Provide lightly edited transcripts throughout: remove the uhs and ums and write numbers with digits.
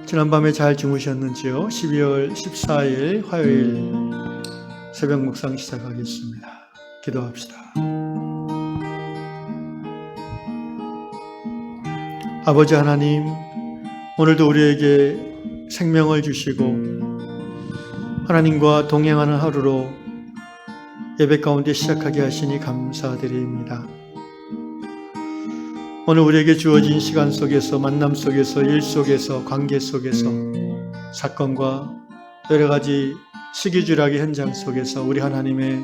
지난밤에 잘 주무셨는지요? 12월 14일 화요일 새벽 묵상 시작하겠습니다. 기도합시다. 아버지 하나님, 오늘도 우리에게 생명을 주시고 하나님과 동행하는 하루로 예배 가운데 시작하게 하시니 감사드립니다. 오늘 우리에게 주어진 시간 속에서, 만남 속에서, 일 속에서, 관계 속에서, 사건과 여러 가지 시기주락의 현장 속에서 우리 하나님의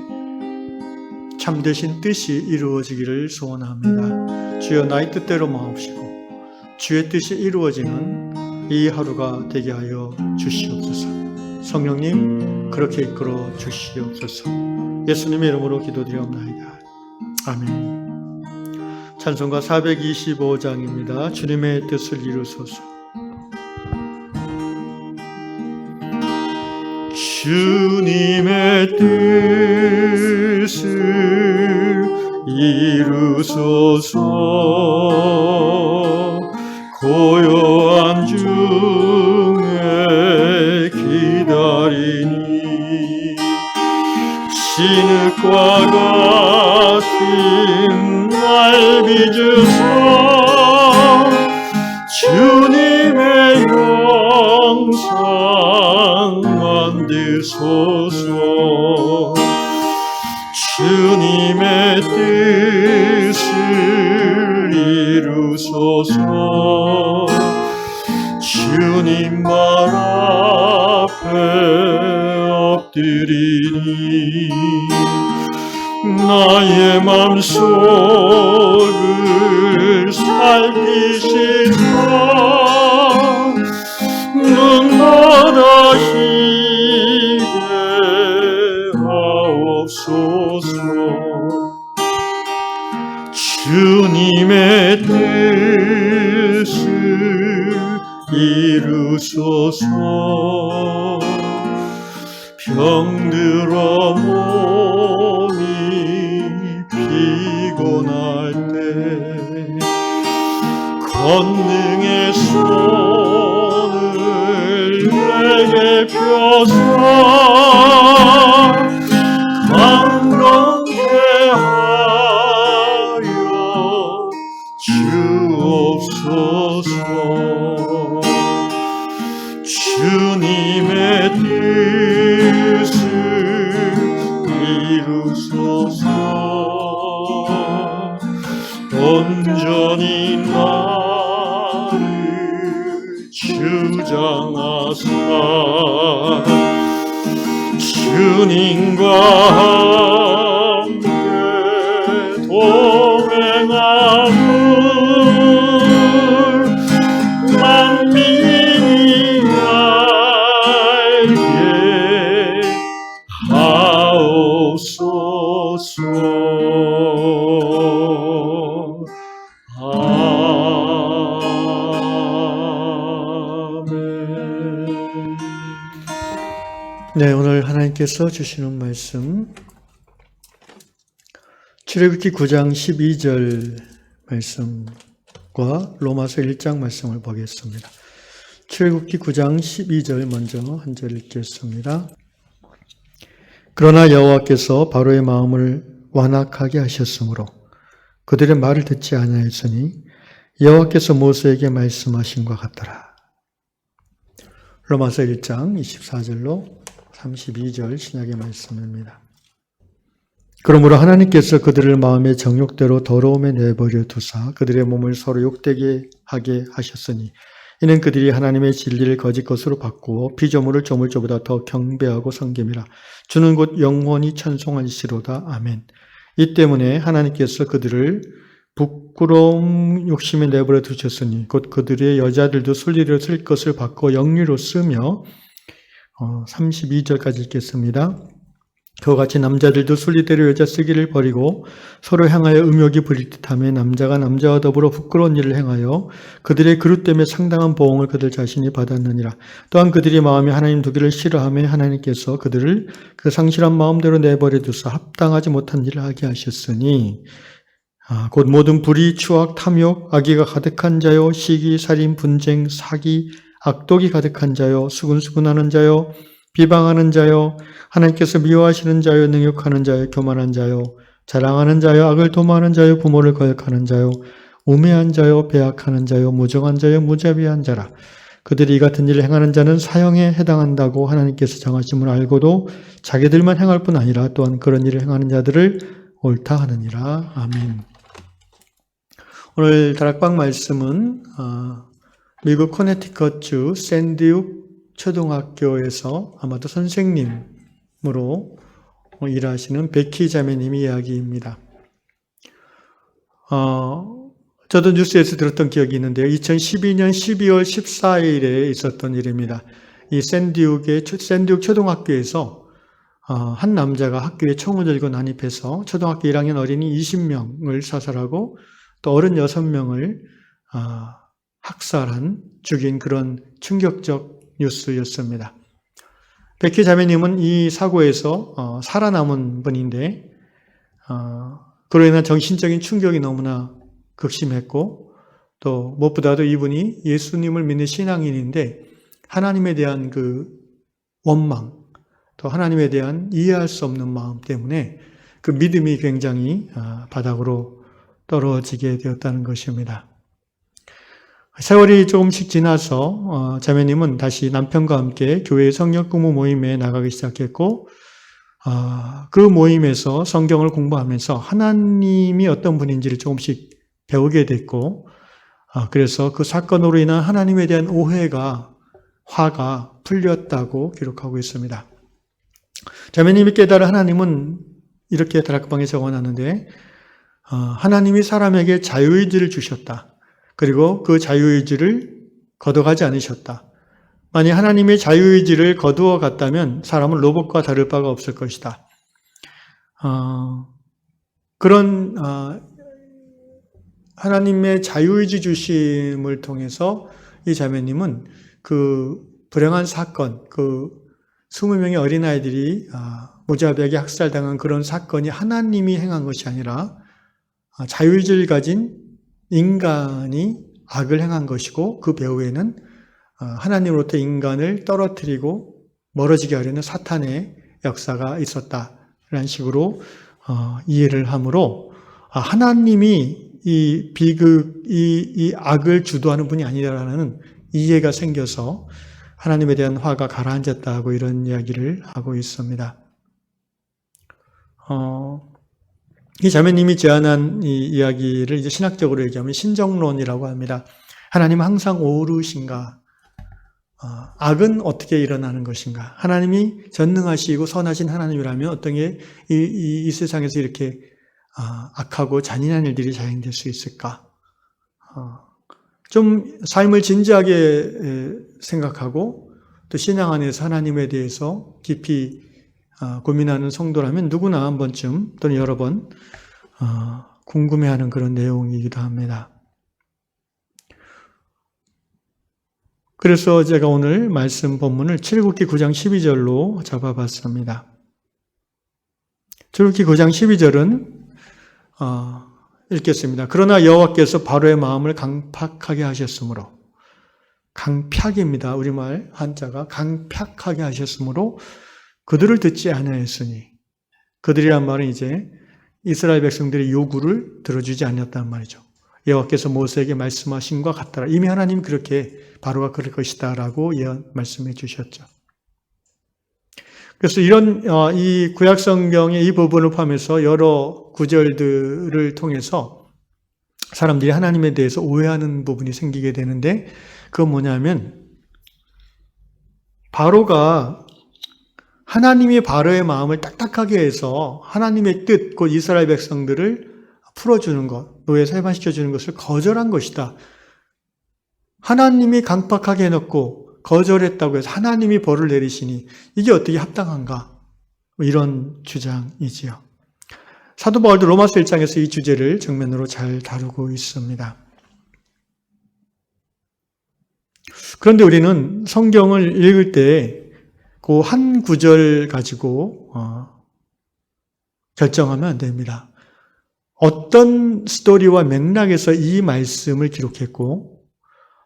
참되신 뜻이 이루어지기를 소원합니다. 주여, 나의 뜻대로 마옵시고 주의 뜻이 이루어지는 이 하루가 되게 하여 주시옵소서. 성령님, 그렇게 이끌어 주시옵소서. 예수님의 이름으로 기도드리옵나이다. 아멘. 찬송가 425장입니다. 주님의 뜻을 이루소서. 주님의 뜻을 이루소서. 고요한 중에 기다리니 진흙과 같은 날 빚으소. 주님의 영상 만드소서. 주님의 뜻을 이루소서. 주님 말 앞에 엎드리니 나의 맘속을 살피시사 눈마다 희게 하옵소서. 주님의 뜻을 이루소서. 병들어 몸이 피곤할 때 권능의 손을 내게 펴서 강건케 하여 주옵소서. 주님의 뜻을 이루소서. 온전히 나를 주장하사 주님과 함께 동행함을 만민이 알게 하옵소서. 네, 오늘 하나님께서 주시는 말씀 출애굽기 9장 12절 말씀과 로마서 1장 말씀을 보겠습니다. 출애굽기 9장 12절 먼저 한 절 읽겠습니다. 그러나 여호와께서 바로의 마음을 완악하게 하셨으므로 그들의 말을 듣지 아니하였으니 여호와께서 모세에게 말씀하신 것 같더라. 로마서 1장 24절로 32절 신약의 말씀입니다. 그러므로 하나님께서 그들을 마음의 정욕대로 더러움에 내버려 두사 그들의 몸을 서로 욕되게 하게 하셨으니 이는 그들이 하나님의 진리를 거짓 것으로 바꾸어 피조물을 조물조보다 더 경배하고 섬김이라. 주는 곧 영원히 찬송하시리로다. 아멘. 이 때문에 하나님께서 그들을 부끄러움 욕심에 내버려 두셨으니 곧 그들의 여자들도 순리를 쓸 것을 바꾸어 영리로 쓰며 32절까지 읽겠습니다. 그와 같이 남자들도 순리대로 여자 쓰기를 버리고 서로 향하여 음욕이 부릴 듯하며 남자가 남자와 더불어 부끄러운 일을 행하여 그들의 그릇 때문에 상당한 보응을 그들 자신이 받았느니라. 또한 그들이 마음에 하나님 두기를 싫어하며 하나님께서 그들을 그 상실한 마음대로 내버려 두사 합당하지 못한 일을 하게 하셨으니 곧 모든 불의, 추악, 탐욕, 악의가 가득한 자요, 시기, 살인, 분쟁, 사기, 악독이 가득한 자요, 수군수군하는 자요, 비방하는 자요, 하나님께서 미워하시는 자요, 능욕하는 자요, 교만한 자요, 자랑하는 자요, 악을 도모하는 자요, 부모를 거역하는 자요, 우매한 자요, 배악하는 자요, 무정한 자요, 무자비한 자라. 그들이 이 같은 일을 행하는 자는 사형에 해당한다고 하나님께서 정하심을 알고도 자기들만 행할 뿐 아니라 또한 그런 일을 행하는 자들을 옳다 하느니라. 아멘. 오늘 다락방 말씀은 미국 코네티컷주 샌듀크 초등학교에서 아마도 선생님으로 일하시는 베키 자매님의 이야기입니다. 저도 뉴스에서 들었던 기억이 있는데요. 2012년 12월 14일에 있었던 일입니다. 이 샌듀크 초등학교에서 한 남자가 학교에 총을 들고 난입해서 초등학교 1학년 어린이 20명을 사살하고 또 어른 6명을 학살한, 죽인 그런 충격적 뉴스였습니다. 베키 자매님은 이 사고에서 살아남은 분인데 그로 인한 정신적인 충격이 너무나 극심했고 또 무엇보다도 이분이 예수님을 믿는 신앙인인데 하나님에 대한 그 원망, 또 하나님에 대한 이해할 수 없는 마음 때문에 그 믿음이 굉장히 바닥으로 떨어지게 되었다는 것입니다. 세월이 조금씩 지나서 자매님은 다시 남편과 함께 교회 성경 공부 모임에 나가기 시작했고 그 모임에서 성경을 공부하면서 하나님이 어떤 분인지를 조금씩 배우게 됐고 그래서 그 사건으로 인한 하나님에 대한 화가 풀렸다고 기록하고 있습니다. 자매님이 깨달은 하나님은 이렇게 다락방에 적어놨는데 하나님이 사람에게 자유의지를 주셨다. 그리고 그 자유의지를 거둬가지 않으셨다. 만약 하나님의 자유의지를 거두어 갔다면 사람은 로봇과 다를 바가 없을 것이다. 그런 하나님의 자유의지 주심을 통해서 이 자매님은 그 불행한 사건, 그 20명의 어린아이들이 무자비하게 학살당한 그런 사건이 하나님이 행한 것이 아니라 자유의지를 가진 인간이 악을 행한 것이고 그 배후에는 하나님으로부터 인간을 떨어뜨리고 멀어지게 하려는 사탄의 역사가 있었다라는 식으로 이해를 하므로 하나님이 이 악을 주도하는 분이 아니라는 이해가 생겨서 하나님에 대한 화가 가라앉았다고 이런 이야기를 하고 있습니다. 이 자매님이 제안한 이 이야기를 이제 신학적으로 얘기하면 신정론이라고 합니다. 하나님은 항상 오르신가? 악은 어떻게 일어나는 것인가? 하나님이 전능하시고 선하신 하나님이라면 어떤 게 이 세상에서 이렇게 악하고 잔인한 일들이 자행될 수 있을까? 좀 삶을 진지하게 생각하고 또 신앙 안에서 하나님에 대해서 깊이 고민하는 성도라면 누구나 한 번쯤 또는 여러 번 궁금해하는 그런 내용이기도 합니다. 그래서 제가 오늘 말씀 본문을 출애굽기 9장 12절로 잡아봤습니다. 출애굽기 9장 12절은 읽겠습니다. 그러나 여호와께서 바로의 마음을 강팍하게 하셨으므로, 강팍입니다. 우리말 한자가 강팍하게 하셨으므로 그들을 듣지 아니하였으니, 그들이란 말은 이제 이스라엘 백성들의 요구를 들어주지 않았단 말이죠. 여호와께서 모세에게 말씀하신 것 같더라. 이미 하나님 그렇게 바로가 그럴 것이다 라고 말씀해 주셨죠. 그래서 이런 이 구약 성경의 이 부분을 포함해서 여러 구절들을 통해서 사람들이 하나님에 대해서 오해하는 부분이 생기게 되는데 그건 뭐냐면 바로가 하나님이 바로의 마음을 딱딱하게 해서 하나님의 뜻, 곧 이스라엘 백성들을 풀어주는 것, 노예에서 해방시켜주는 것을 거절한 것이다. 하나님이 강팍하게 해놓고 거절했다고 해서 하나님이 벌을 내리시니 이게 어떻게 합당한가? 이런 주장이지요. 사도 바울도 로마서 1장에서 이 주제를 정면으로 잘 다루고 있습니다. 그런데 우리는 성경을 읽을 때 그 한 구절 가지고 결정하면 안 됩니다. 어떤 스토리와 맥락에서 이 말씀을 기록했고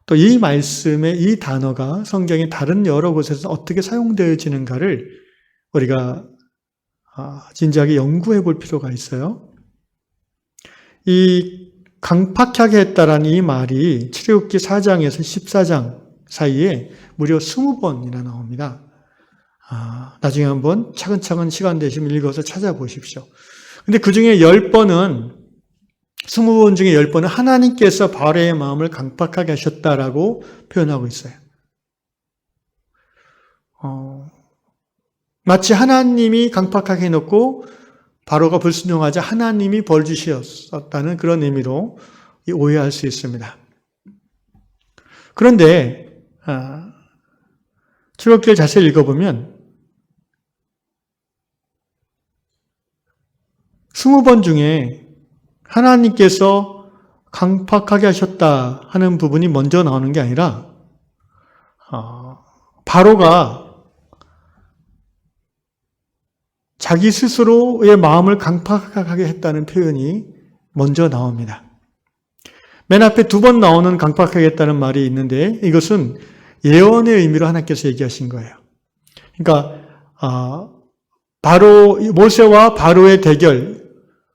또 이 말씀의 이 단어가 성경의 다른 여러 곳에서 어떻게 사용되어지는가를 우리가 진지하게 연구해 볼 필요가 있어요. 이 강팍하게 했다라는 이 말이 출애굽기 4장에서 14장 사이에 무려 20번이나 나옵니다. 나중에 한번 차근차근 시간 되시면 읽어서 찾아보십시오. 근데 그 중에 10번은 20번 중에 10번은 하나님께서 바로의 마음을 강팍하게 하셨다라고 표현하고 있어요. 마치 하나님이 강팍하게 해놓고 바로가 불순종하자 하나님이 벌 주셨다는 그런 의미로 오해할 수 있습니다. 그런데 출애굽기를 자세히 읽어보면 20번 중에 하나님께서 강팍하게 하셨다 하는 부분이 먼저 나오는 게 아니라 바로가 자기 스스로의 마음을 강팍하게 했다는 표현이 먼저 나옵니다. 맨 앞에 2번 나오는 강팍하게 했다는 말이 있는데 이것은 예언의 의미로 하나님께서 얘기하신 거예요. 그러니까 바로 모세와 바로의 대결,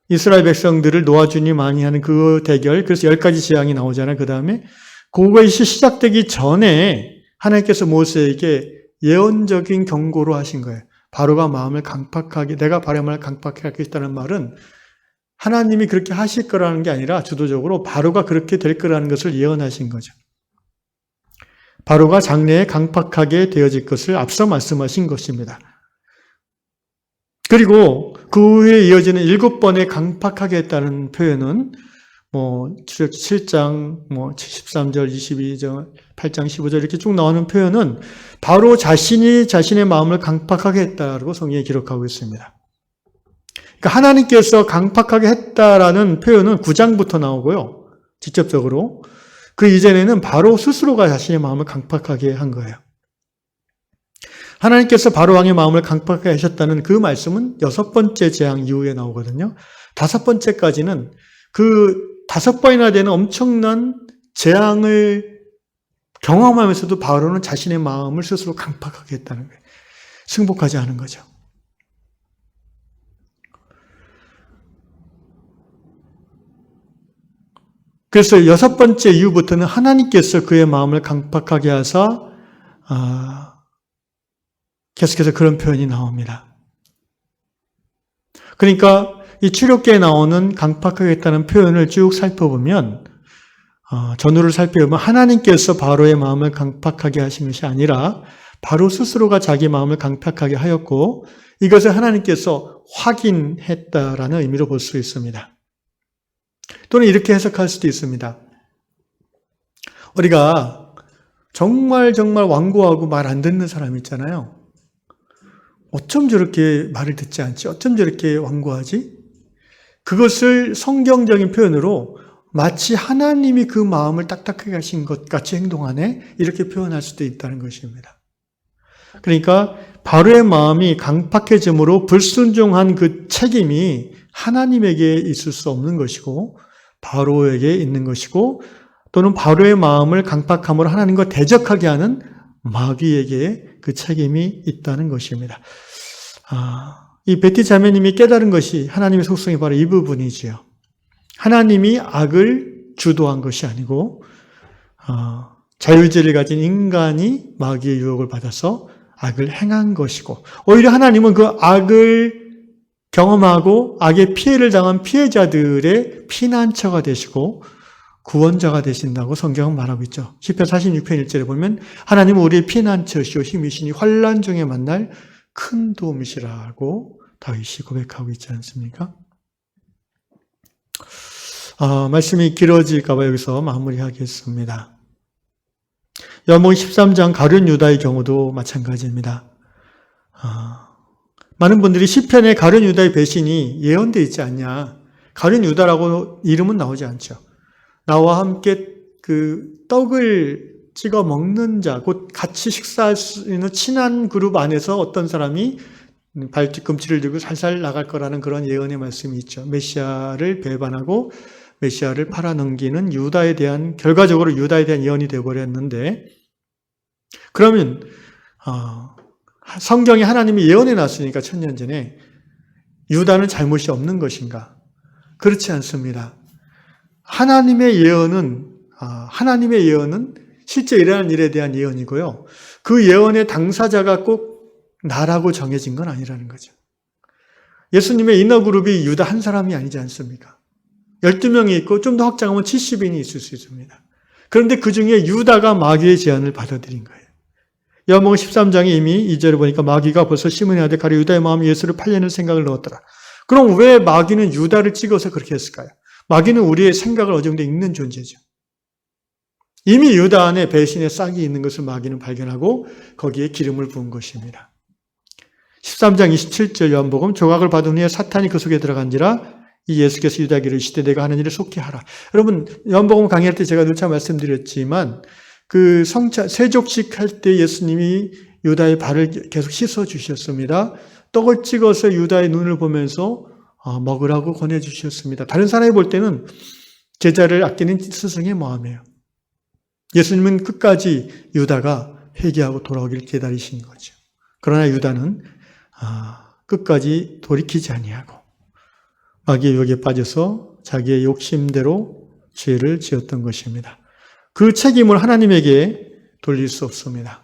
이스라엘 백성들을 놓아주니 많이 하는 그 대결, 그래서 10가지 재앙이 나오잖아요. 그 다음에 그것이 시작되기 전에 하나님께서 모세에게 예언적인 경고로 하신 거예요. 바로가 마음을 강팍하게, 내가 바로의 마음을 강팍하게 하겠다는 말은 하나님이 그렇게 하실 거라는 게 아니라 주도적으로 바로가 그렇게 될 거라는 것을 예언하신 거죠. 바로가 장래에 강팍하게 되어질 것을 앞서 말씀하신 것입니다. 그리고 그 후에 이어지는 7번의 강팍하게 했다는 표현은 출애굽기 7장, 13절, 22절, 8장, 15절 이렇게 쭉 나오는 표현은 바로 자신이 자신의 마음을 강팍하게 했다라고 성경에 기록하고 있습니다. 그러니까 하나님께서 강팍하게 했다라는 표현은 9장부터 나오고요. 직접적으로. 그 이전에는 바로 스스로가 자신의 마음을 강팍하게 한 거예요. 하나님께서 바로 왕의 마음을 강팍하게 하셨다는 그 말씀은 6번째 재앙 이후에 나오거든요. 5번째까지는 그 5번이나 되는 엄청난 재앙을 경험하면서도 바로는 자신의 마음을 스스로 강팍하게 했다는 거예요. 승복하지 않은 거죠. 그래서 6번째 이후부터는 하나님께서 그의 마음을 강팍하게 하사 계속해서 그런 표현이 나옵니다. 그러니까 이 출애굽기에 나오는 강팍하게 했다는 표현을 쭉 살펴보면 전후를 살펴보면 하나님께서 바로의 마음을 강팍하게 하신 것이 아니라 바로 스스로가 자기 마음을 강팍하게 하였고 이것을 하나님께서 확인했다라는 의미로 볼 수 있습니다. 또는 이렇게 해석할 수도 있습니다. 우리가 정말 완고하고 말 안 듣는 사람 있잖아요. 어쩜 저렇게 말을 듣지 않지? 어쩜 저렇게 완고하지? 그것을 성경적인 표현으로 마치 하나님이 그 마음을 딱딱하게 하신 것 같이 행동하네? 이렇게 표현할 수도 있다는 것입니다. 그러니까 바로의 마음이 강팍해짐으로 불순종한 그 책임이 하나님에게 있을 수 없는 것이고 바로에게 있는 것이고 또는 바로의 마음을 강팍함으로 하나님과 대적하게 하는 마귀에게 그 책임이 있다는 것입니다. 이 베티 자매님이 깨달은 것이 하나님의 속성이 바로 이 부분이지요. 하나님이 악을 주도한 것이 아니고 자유의지를 가진 인간이 마귀의 유혹을 받아서 악을 행한 것이고 오히려 하나님은 그 악을 경험하고 악의 피해를 당한 피해자들의 피난처가 되시고 구원자가 되신다고 성경은 말하고 있죠. 시편 46편 1절에 보면 하나님은 우리의 피난처시오 힘이시니 환난 중에 만날 큰 도움이시라고 다윗이 고백하고 있지 않습니까? 말씀이 길어질까 봐 여기서 마무리하겠습니다. 요한복음 13장 가룟 유다의 경우도 마찬가지입니다. 많은 분들이 시편에 가룟 유다의 배신이 예언되어 있지 않냐. 가룟 유다라고 이름은 나오지 않죠. 나와 함께 그 떡을 찍어 먹는 자, 곧 같이 식사할 수 있는 친한 그룹 안에서 어떤 사람이 발뒤꿈치를 들고 살살 나갈 거라는 그런 예언의 말씀이 있죠. 메시아를 배반하고 메시아를 팔아넘기는 유다에 대한, 결과적으로 유다에 대한 예언이 되어버렸는데, 그러면 성경에 하나님이 예언해 놨으니까 1000년 전에 유다는 잘못이 없는 것인가? 그렇지 않습니다. 하나님의 예언은 실제 일어난 일에 대한 예언이고요. 그 예언의 당사자가 꼭 나라고 정해진 건 아니라는 거죠. 예수님의 이너그룹이 유다 한 사람이 아니지 않습니까? 12명이 있고 좀 더 확장하면 70인이 있을 수 있습니다. 그런데 그 중에 유다가 마귀의 제안을 받아들인 거예요. 요한복음 13장에 이미 2절에 보니까 마귀가 벌써 시몬의 아들 가룟 유다의 마음에 예수를 팔려는 생각을 넣었더라. 그럼 왜 마귀는 유다를 찍어서 그렇게 했을까요? 마귀는 우리의 생각을 어느 정도 읽는 존재죠. 이미 유다 안에 배신의 싹이 있는 것을 마귀는 발견하고 거기에 기름을 부은 것입니다. 13장 27절 요한복음 조각을 받은 후에 사탄이 그 속에 들어간지라 이 예수께서 유다에게 이르시되 내가 하는 일을 속히 하라. 여러분 요한복음 강의할 때 제가 누차 말씀드렸지만 그 세족식 할 때 예수님이 유다의 발을 계속 씻어 주셨습니다. 떡을 찍어서 유다의 눈을 보면서 먹으라고 권해주셨습니다. 다른 사람이 볼 때는 제자를 아끼는 스승의 마음이에요. 예수님은 끝까지 유다가 회개하고 돌아오기를 기다리신 거죠. 그러나 유다는 끝까지 돌이키지 아니하고 마귀의 유혹에 빠져서 자기의 욕심대로 죄를 지었던 것입니다. 그 책임을 하나님에게 돌릴 수 없습니다.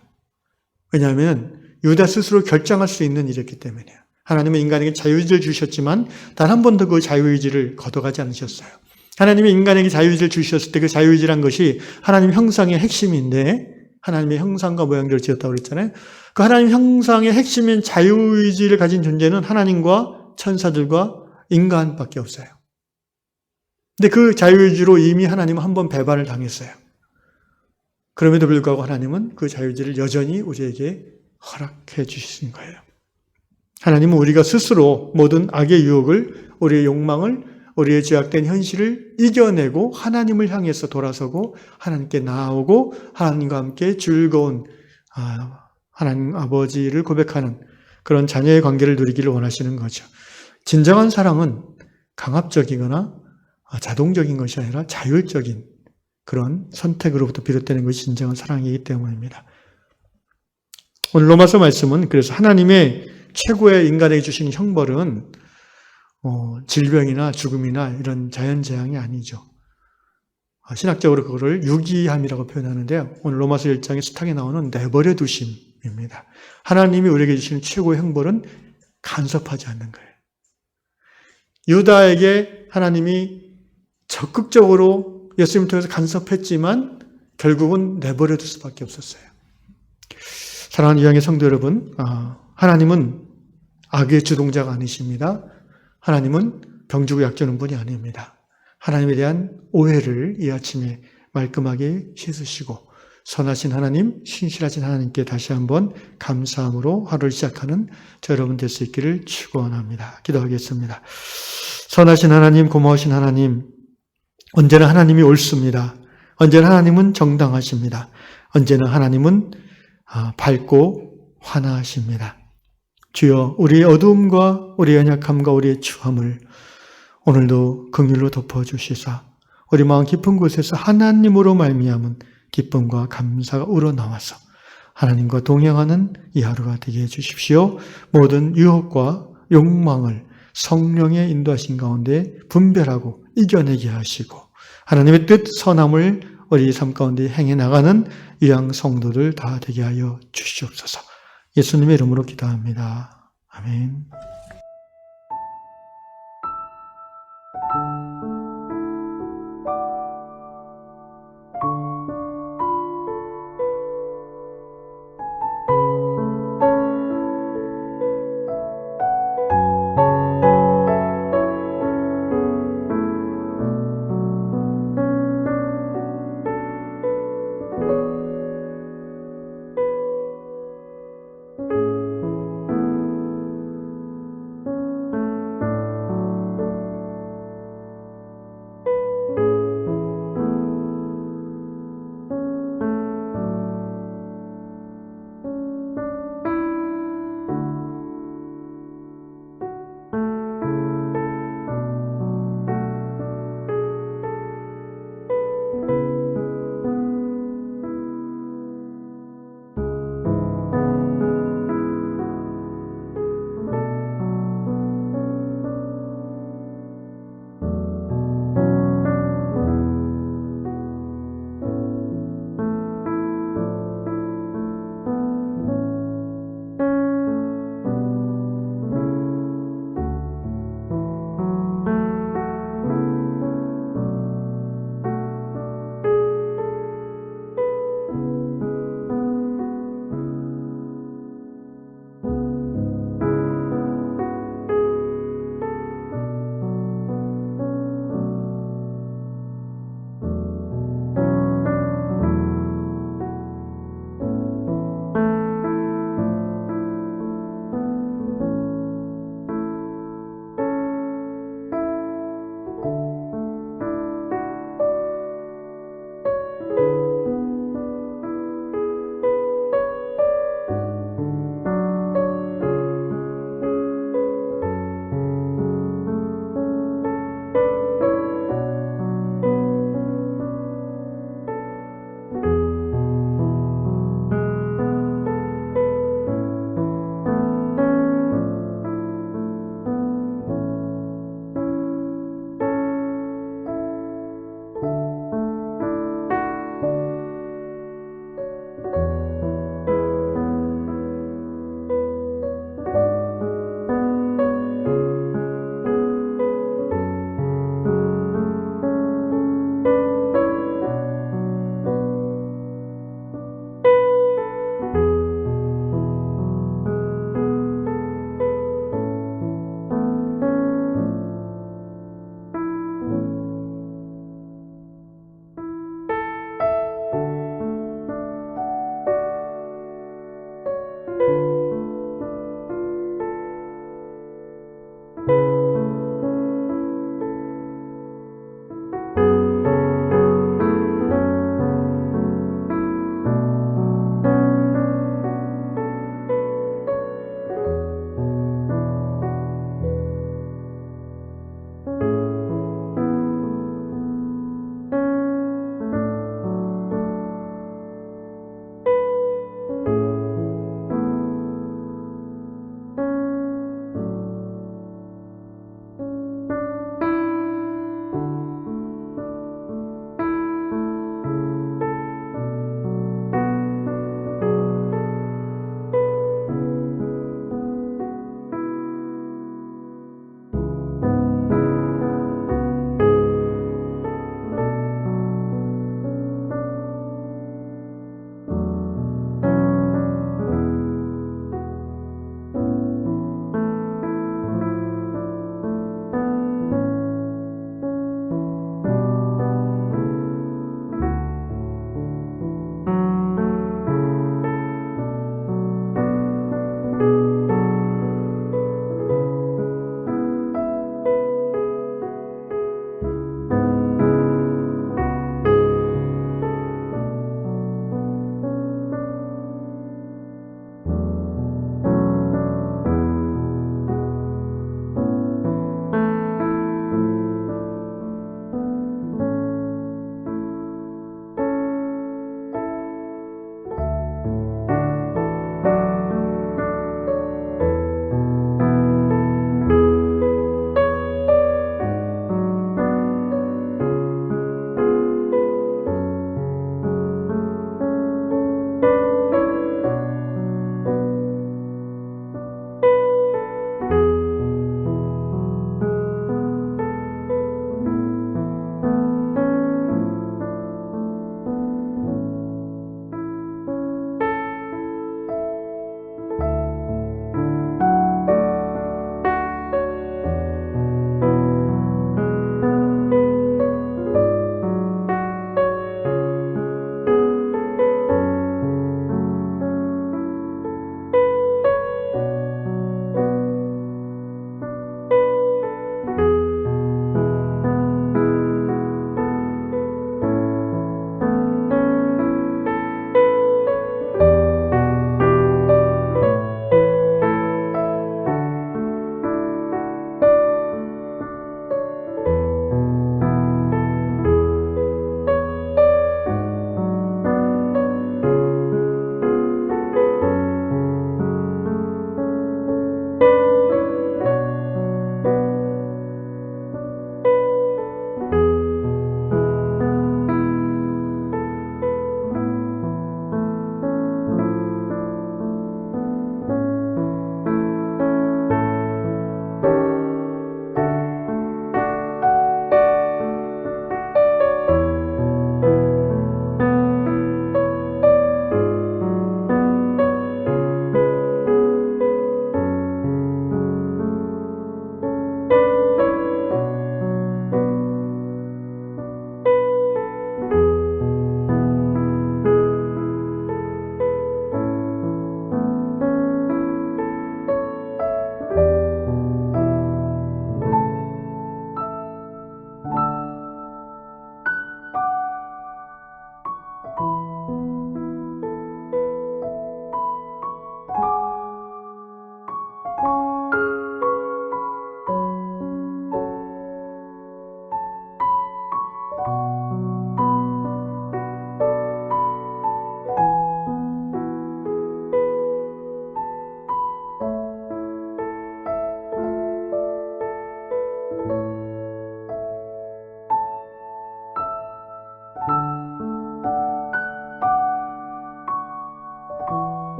왜냐하면 유다 스스로 결정할 수 있는 일이었기 때문이에요. 하나님은 인간에게 자유의지를 주셨지만 단 한 번도 그 자유의지를 걷어가지 않으셨어요. 하나님이 인간에게 자유의지를 주셨을 때 그 자유의지란 것이 하나님 형상의 핵심인데 하나님의 형상과 모양대로 지었다고 그랬잖아요. 그 하나님 형상의 핵심인 자유의지를 가진 존재는 하나님과 천사들과 인간밖에 없어요. 근데 그 자유의지로 이미 하나님은 한 번 배반을 당했어요. 그럼에도 불구하고 하나님은 그 자유의지를 여전히 우리에게 허락해 주신 거예요. 하나님은 우리가 스스로 모든 악의 유혹을, 우리의 욕망을, 우리의 죄악된 현실을 이겨내고 하나님을 향해서 돌아서고 하나님께 나아오고 하나님과 함께 즐거운 하나님 아버지를 고백하는 그런 자녀의 관계를 누리기를 원하시는 거죠. 진정한 사랑은 강압적이거나 자동적인 것이 아니라 자율적인 그런 선택으로부터 비롯되는 것이 진정한 사랑이기 때문입니다. 오늘 로마서 말씀은 그래서 하나님의 최고의 인간에게 주신 형벌은 질병이나 죽음이나 이런 자연재앙이 아니죠. 신학적으로 그거를 유기함이라고 표현하는데요. 오늘 로마서 1장의 수탁에 나오는 내버려 두심입니다. 하나님이 우리에게 주시는 최고의 형벌은 간섭하지 않는 거예요. 유다에게 하나님이 적극적으로 예수님을 통해서 간섭했지만 결국은 내버려 둘 수밖에 없었어요. 사랑하는 이왕의 성도 여러분, 하나님은 악의 주동자가 아니십니다. 하나님은 병주고 약주는 분이 아닙니다. 하나님에 대한 오해를 이 아침에 말끔하게 씻으시고 선하신 하나님, 신실하신 하나님께 다시 한번 감사함으로 하루를 시작하는 저 여러분 될 수 있기를 축원합니다. 기도하겠습니다. 선하신 하나님, 고마우신 하나님, 언제나 하나님이 옳습니다. 언제나 하나님은 정당하십니다. 언제나 하나님은 밝고 환하십니다. 주여, 우리의 어두움과 우리의 연약함과 우리의 추함을 오늘도 긍휼로 덮어주시사 우리 마음 깊은 곳에서 하나님으로 말미암은 기쁨과 감사가 우러나와서 하나님과 동행하는 이 하루가 되게 해주십시오. 모든 유혹과 욕망을 성령의 인도하신 가운데 분별하고 이겨내게 하시고 하나님의 뜻 선함을 우리 삶 가운데 행해 나가는 유양 성도들 다 되게 하여 주시옵소서. 예수님의 이름으로 기도합니다. 아멘.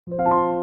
네.